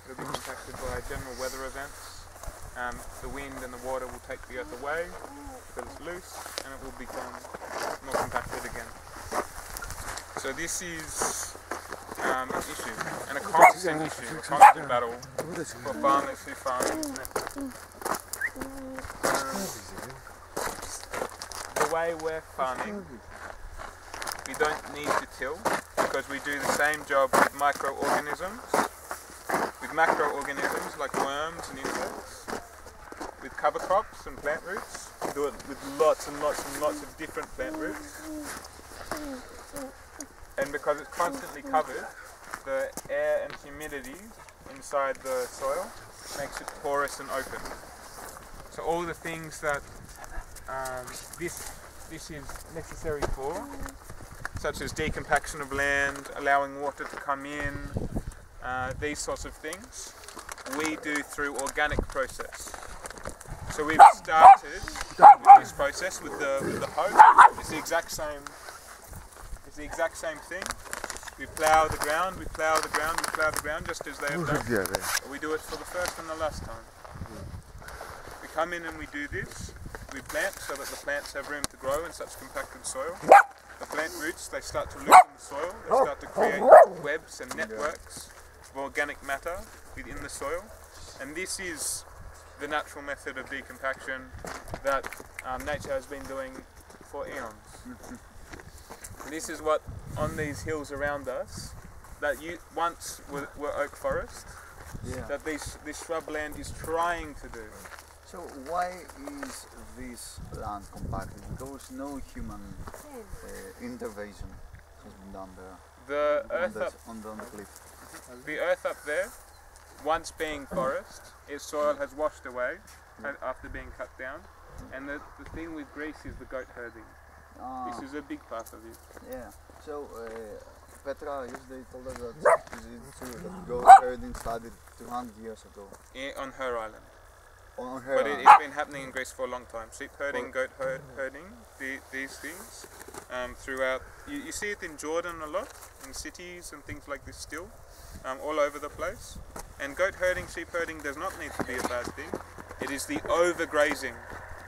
It'll be compacted by general weather events. The wind and the water will take the earth away because it's loose, and it will become more compacted again. So this is an issue, and a constant issue, a constant battle for farmers who farm in this method. The way we're farming, we don't need to till because we do the same job with microorganisms, with macroorganisms like worms and insects, with cover crops and plant roots. We do it with lots and lots and lots of different plant roots. And because it's constantly covered, the air and humidity inside the soil makes it porous and open. So all the things that this is necessary for, such as decompaction of land, allowing water to come in, these sorts of things, we do through organic process. So we've started with this process with the hoe. It's the exact same. It's the exact same thing. We plough the ground, we plough the ground, we plough the ground, just as they have done. But we do it for the first and the last time. We come in and we do this. We plant so that the plants have room to grow in such compacted soil. The plant roots, they start to loosen the soil. They start to create webs and networks of organic matter within the soil. And this is the natural method of decompaction that nature has been doing for eons. This is what, on these hills around us, that once were oak forest, that this shrubland is trying to do. So why is this land compacted? Because no human intervention has been done there. The earth on the cliff. The earth up there, once being forest, its soil has washed away after being cut down. And the thing with Greece is the goat herding. This is a big part of it. Yeah. So Petra yesterday told us that it's true that goat herding started 200 years ago. On her island. On her but island. It's been happening in Greece for a long time. Sheep herding, goat herding, these things throughout. You see it in Jordan a lot, in cities and things like this still, all over the place. And goat herding, sheep herding does not need to be a bad thing. It is the overgrazing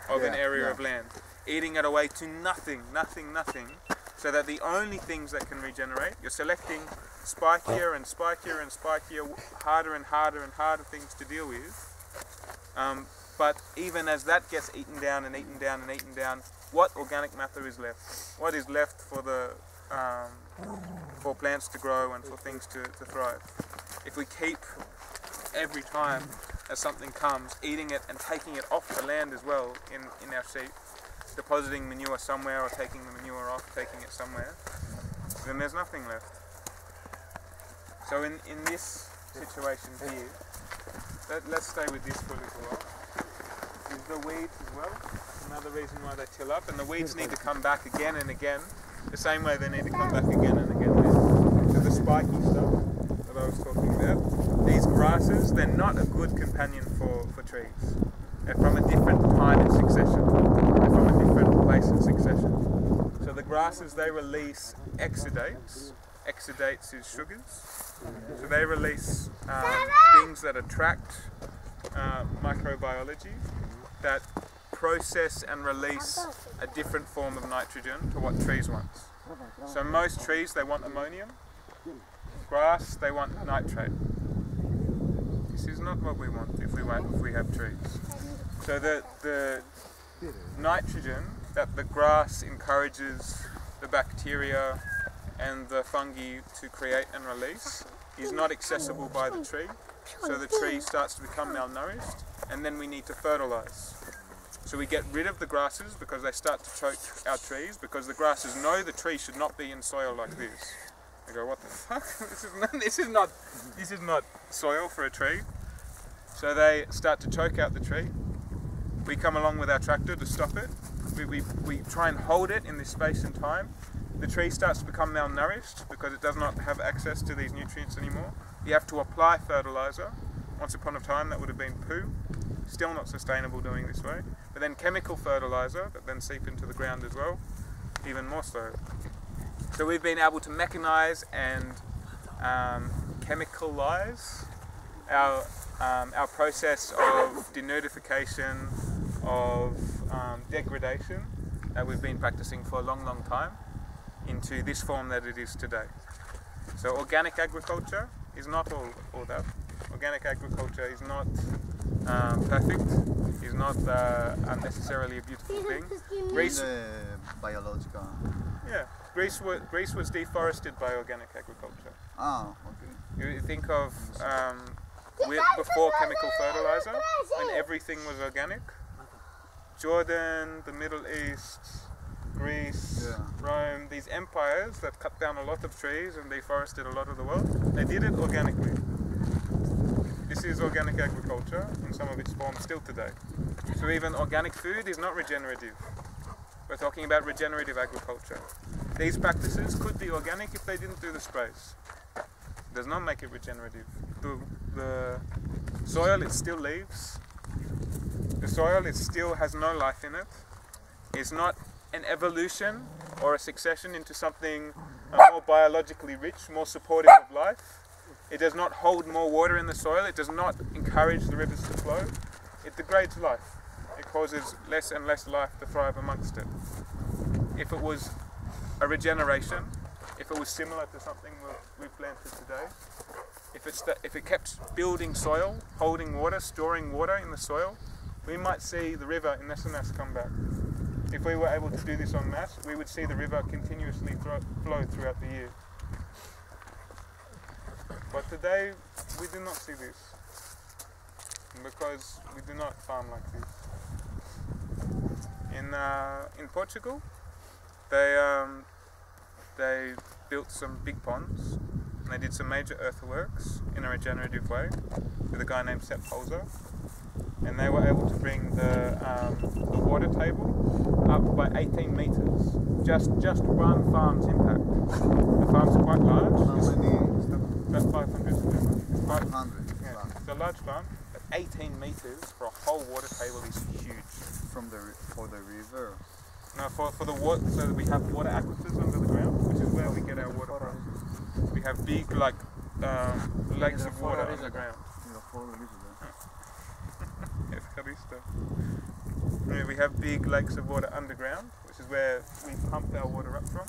of an area of land, eating it away to nothing, so that the only things that can regenerate, you're selecting spikier and spikier and spikier, harder and harder and harder things to deal with. But even as that gets eaten down and eaten down and eaten down, what organic matter is left? What is left for the for plants to grow and for things to thrive? If we keep every time as something comes, eating it and taking it off the land as well in our sheep, depositing manure somewhere or taking the manure off, taking it somewhere, then there's nothing left. So in this situation here, let's stay with this for a little while. Is the weeds as well. Another reason why they till up, and the weeds need to come back again and again, the same way they need to come back again and again. So the spiky stuff that I was talking about, these grasses, they're not a good companion for trees. They're from a different time in succession. They're from a different place in succession. So the grasses, they release exudates. Exudates is sugars. So they release things that attract microbiology, that process and release a different form of nitrogen to what trees want. So most trees, they want ammonium. Grass, they want nitrate. This is not what we want if we have trees. So the nitrogen that the grass encourages the bacteria and the fungi to create and release is not accessible by the tree. So the tree starts to become malnourished, and then we need to fertilize. So we get rid of the grasses because they start to choke our trees, because the grasses know the tree should not be in soil like this. They go, what the fuck? This is not soil for a tree. So they start to choke out the tree. We come along with our tractor to stop it. We try and hold it in this space and time. The tree starts to become malnourished because it does not have access to these nutrients anymore. You have to apply fertilizer. Once upon a time that would have been poo. Still not sustainable doing this way. But then chemical fertilizer that then seep into the ground as well, even more so. So we've been able to mechanize and chemicalize our process of denudification, of degradation that we've been practicing for a long, long time into this form that it is today. So organic agriculture is not all that. Organic agriculture is not perfect, is not unnecessarily a beautiful thing. Greece, biological. yeah, Greece was deforested by organic agriculture. Ah, okay. You think of before chemical fertilizer, when everything was organic. Jordan, the Middle East, Greece, Rome, these empires that cut down a lot of trees and deforested a lot of the world, they did it organically. This is organic agriculture in some of its forms still today. So even organic food is not regenerative. We're talking about regenerative agriculture. These practices could be organic if they didn't do the sprays. It does not make it regenerative. The soil, it still leaves. The soil, it still has no life in it. It's not an evolution or a succession into something more biologically rich, more supportive of life. It does not hold more water in the soil. It does not encourage the rivers to flow. It degrades life. It causes less and less life to thrive amongst it. If it was a regeneration, if it was similar to something we've planted today, if it kept building soil, holding water, storing water in the soil, we might see the river in Nessenas come back. If we were able to do this en masse, we would see the river continuously flow throughout the year. But today, we do not see this, because we do not farm like this. In Portugal, they built some big ponds, and they did some major earthworks in a regenerative way with a guy named Sepp Holzer, and they were able to bring the water table up by 18 meters. Just one farm's impact. The farm's quite large. How many? About 500 square. 500. Yeah, it's a large farm. But 18 meters for a whole water table is huge. For the river. No, for the water, so that we have water aquifers under the ground, which is where we get our water from. We have big lakes of water underground. Yeah, we have big lakes of water underground, which is where we pump our water up from.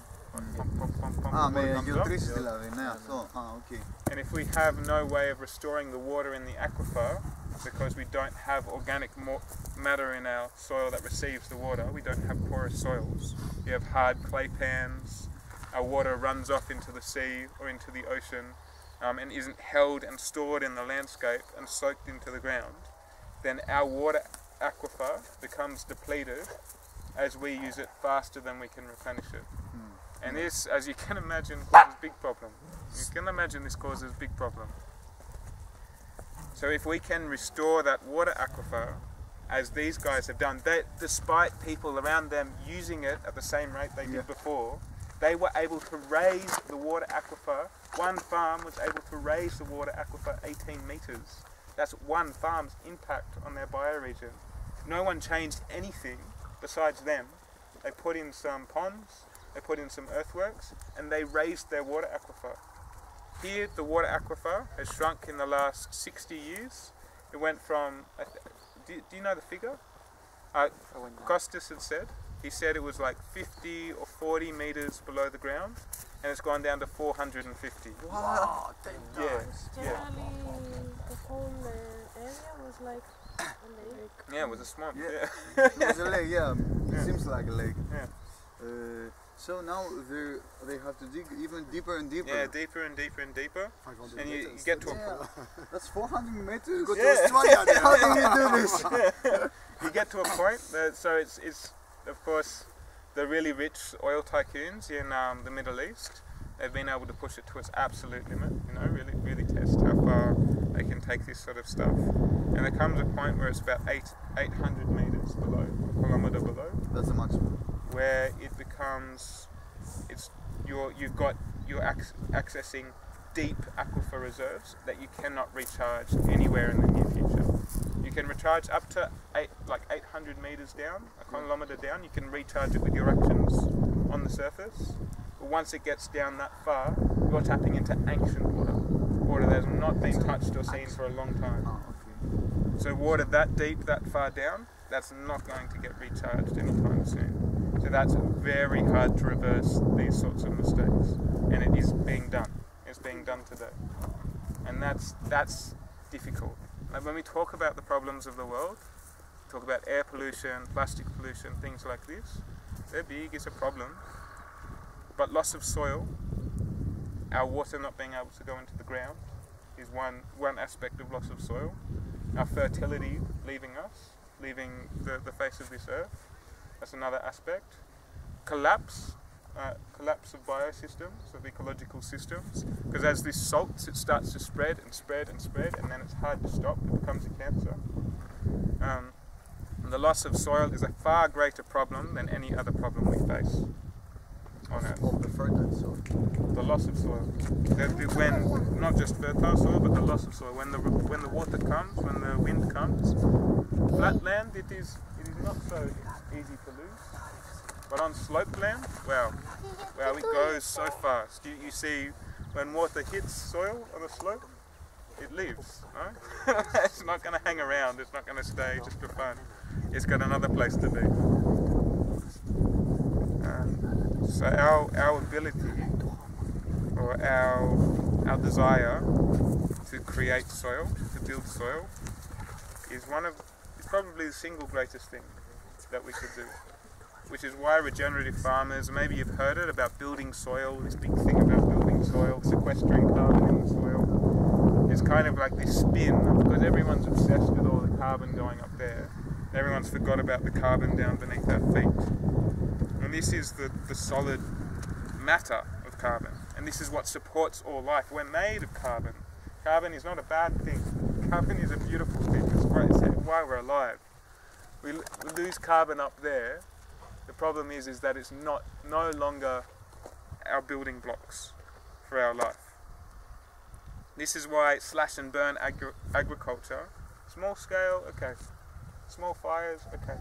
And if we have no way of restoring the water in the aquifer, because we don't have organic matter in our soil that receives the water, we don't have porous soils. We have hard clay pans, our water runs off into the sea or into the ocean and isn't held and stored in the landscape and soaked into the ground, then our water aquifer becomes depleted as we use it faster than we can replenish it. And this, as you can imagine, causes big problem. You can imagine this causes big problem. So if we can restore that water aquifer, as these guys have done, despite people around them using it at the same rate they did before, they were able to raise the water aquifer. One farm was able to raise the water aquifer 18 meters. That's one farm's impact on their bioregion. No one changed anything besides them. They put in some ponds, they put in some earthworks, and they raised their water aquifer. Here, the water aquifer has shrunk in the last 60 years. It went from, do you know the figure? Costas had said. He said it was like 50 or 40 meters below the ground, and it's gone down to 450. Wow, 10 times. Yeah. Generally, the whole area was like a lake. Yeah, it was a swamp. Yeah. It was a lake, It seems like a lake. Yeah. So now they have to dig even deeper and deeper. Yeah, deeper and deeper and deeper. And you get to a point. That's 400 meters. Go to Australia. How do you do this? You get to a point that, so it's of course the really rich oil tycoons in the Middle East. They've been able to push it to its absolute limit. You know, really test how far they can take this sort of stuff. And there comes a point where it's about 800 meters below, a kilometer below. That's the maximum. Where it becomes, you're accessing deep aquifer reserves that you cannot recharge anywhere in the near future. You can recharge up to 800 meters down, a kilometer down. You can recharge it with your actions on the surface. But once it gets down that far, you're tapping into ancient water. water that has not been touched or seen for a long time. Okay. So water that deep, that far down, that's not going to get recharged anytime soon. So that's very hard to reverse these sorts of mistakes. And it is being done. It's being done today. And that's difficult. Like when we talk about the problems of the world, talk about air pollution, plastic pollution, things like this, they're big, it's a problem. But loss of soil, our water not being able to go into the ground, is one aspect of loss of soil. Our fertility leaving us, leaving the face of this earth, that's another aspect. Collapse of biosystems, of ecological systems, because as this salts, it starts to spread and spread and spread, and then it's hard to stop, it becomes a cancer. And the loss of soil is a far greater problem than any other problem we face on Earth. Of the fertile soil. The loss of soil. When not just fertile soil, but the loss of soil. When the water comes, when the wind comes, flat land it is not so easy to lose. But on sloped land, wow, it goes so fast. You see, when water hits soil on a slope, it lives. No? It's not going to hang around. It's not going to stay just for fun. It's got another place to be. So our ability, or our desire to create soil, to build soil, is probably the single greatest thing that we could do. Which is why regenerative farmers, maybe you've heard it about building soil, this big thing about building soil, sequestering carbon in the soil. It's kind of like this spin, because everyone's obsessed with all the carbon going up there. Everyone's forgot about the carbon down beneath our feet. And this is the solid matter of carbon. And this is what supports all life. We're made of carbon. Carbon is not a bad thing. Carbon is a beautiful thing. It's great. It's why we're alive. We lose carbon up there. The problem is that it's no longer our building blocks for our life. This is why slash and burn agriculture, small scale, okay. Small fires, okay.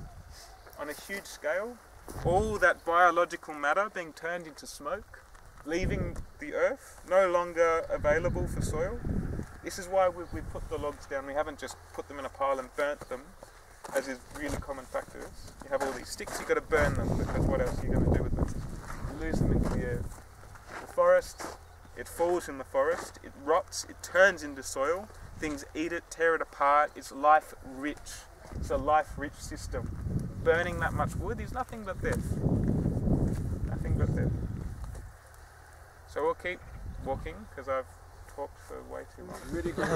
On a huge scale, all that biological matter being turned into smoke, leaving the earth, no longer available for soil. This is why we put the logs down. We haven't just put them in a pile and burnt them, as is really common practice. You have all these sticks, you've got to burn them, because what else are you going to do with them? You lose them into the air. The forest, it falls in the forest, it rots, it turns into soil, things eat it, tear it apart, it's life rich. It's a life-rich system. Burning that much wood is nothing but death. Nothing but death. So we'll keep walking, because I've talked for way too long. Really good.